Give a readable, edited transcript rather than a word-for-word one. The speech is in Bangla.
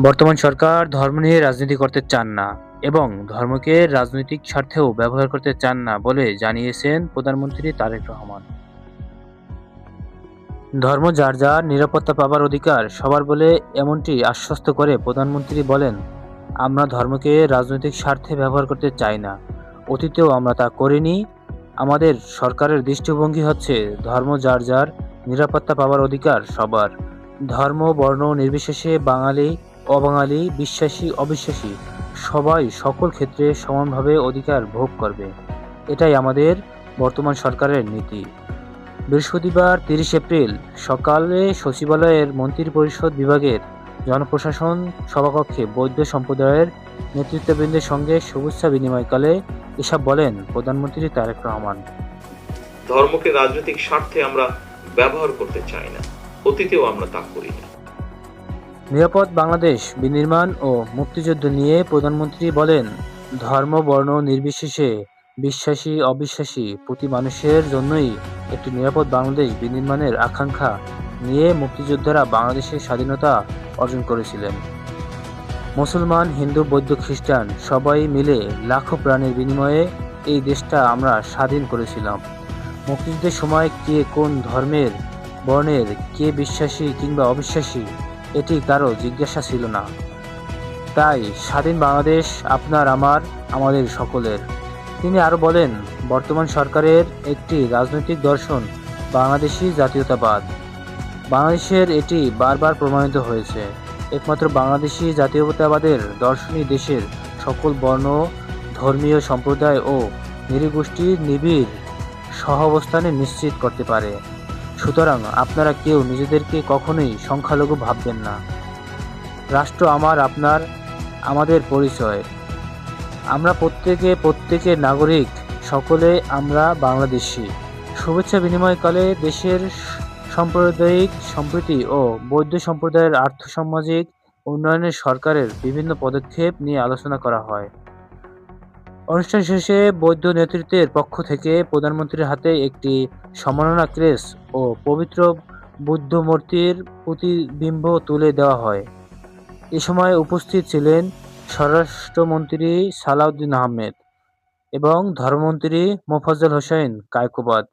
বর্তমান সরকার ধর্ম নিয়ে রাজনীতি করতে চান না এবং ধর্মকে রাজনৈতিক স্বার্থেও ব্যবহার করতে চান না বলে জানিয়েছেন প্রধানমন্ত্রী তারেক রহমান। ধর্ম যার যার নিরাপত্তা পাবার অধিকার সবার বলে এমনটি আশ্বস্ত করে প্রধানমন্ত্রী বলেন, আমরা ধর্মকে রাজনৈতিক স্বার্থে ব্যবহার করতে চাই না। অতীতেও আমরা তা করিনি। আমাদের সরকারের দৃষ্টিভঙ্গি হচ্ছে ধর্ম যার যার নিরাপত্তা পাবার অধিকার সবার। ধর্ম বর্ণ নির্বিশেষে বাঙালি অবাঙালি বিশ্বাসী অবিশ্বাসী সবাই সকল ক্ষেত্রে সমানভাবে অধিকার ভোগ করবে। এটাই আমাদের বর্তমান সরকারের নীতি। বৃহস্পতিবার ৩০ এপ্রিল সকালে সচিবালয়ের মন্ত্রিপরিষদ বিভাগের জনপ্রশাসন সভাকক্ষে বৌদ্ধ সম্প্রদায়ের নেতৃত্ববৃন্দের সঙ্গে শুভেচ্ছা বিনিময়কালে এসব বলেন প্রধানমন্ত্রী তারেক রহমান। ধর্মকে রাজনৈতিক স্বার্থে আমরা ব্যবহার করতে চাই না, অতীতেও আমরা তা করিনি। নিরাপদ বাংলাদেশ বিনির্মাণ ও মুক্তিযুদ্ধ নিয়ে প্রধানমন্ত্রী বলেন, ধর্ম বর্ণ নির্বিশেষে বিশ্বাসী অবিশ্বাসী প্রতি মানুষের জন্যই একটি নিরাপদ বাংলাদেশ বিনির্মাণের আকাঙ্ক্ষা নিয়ে মুক্তিযোদ্ধারা বাংলাদেশের স্বাধীনতা অর্জন করেছিলেন। মুসলমান হিন্দু বৌদ্ধ খ্রিস্টান সবাই মিলে লাখো প্রাণের বিনিময়ে এই দেশটা আমরা স্বাধীন করেছিলাম। মুক্তিযুদ্ধের সময় কে কোন ধর্মের বর্ণের, কে বিশ্বাসী কিংবা অবিশ্বাসী এটি কারো জিজ্ঞাসা ছিল না। তাই স্বাধীন বাংলাদেশ আপনার আমার আমাদের সকলের। তিনি আরো বলেন, বর্তমান সরকারের একটি রাজনৈতিক দর্শন বাংলাদেশি জাতীয়তাবাদ। বাংলাদেশের এটি বারবার প্রমাণিত হয়েছে। একমাত্র বাংলাদেশি জাতীয়তাবাদের দর্শনই দেশের সকল বর্ণ ধর্মীয় সম্প্রদায় ও নৃগোষ্ঠীর নিবিড় সহাবস্থানে নিশ্চিত করতে পারে। সুতরাং আপনারা কেউ নিজেদেরকে কখনোই সংখ্যালঘু ভাববেন না। রাষ্ট্র আমার আপনার আমাদের পরিচয়। আমরা প্রত্যেকের নাগরিক, সকলে আমরা বাংলাদেশী। শুভেচ্ছা বিনিময়কালে দেশের সাম্প্রদায়িক সম্প্রীতি ও বৌদ্ধ সম্প্রদায়ের আর্থসামাজিক উন্নয়নের সরকারের বিভিন্ন পদক্ষেপ নিয়ে আলোচনা করা হয়। অনুষ্ঠান শেষে বৌদ্ধ নেতৃত্বের পক্ষ থেকে প্রধানমন্ত্রীর হাতে একটি সম্মাননা ক্রেস্ট ও পবিত্র বুদ্ধ মূর্তির প্রতিবিম্ব তুলে দেওয়া হয়। এ সময় উপস্থিত ছিলেন স্বরাষ্ট্রমন্ত্রী সালাউদ্দিন আহমেদ এবং ধর্মমন্ত্রী মোফাজ্জল হোসেন কায়কোবাদ।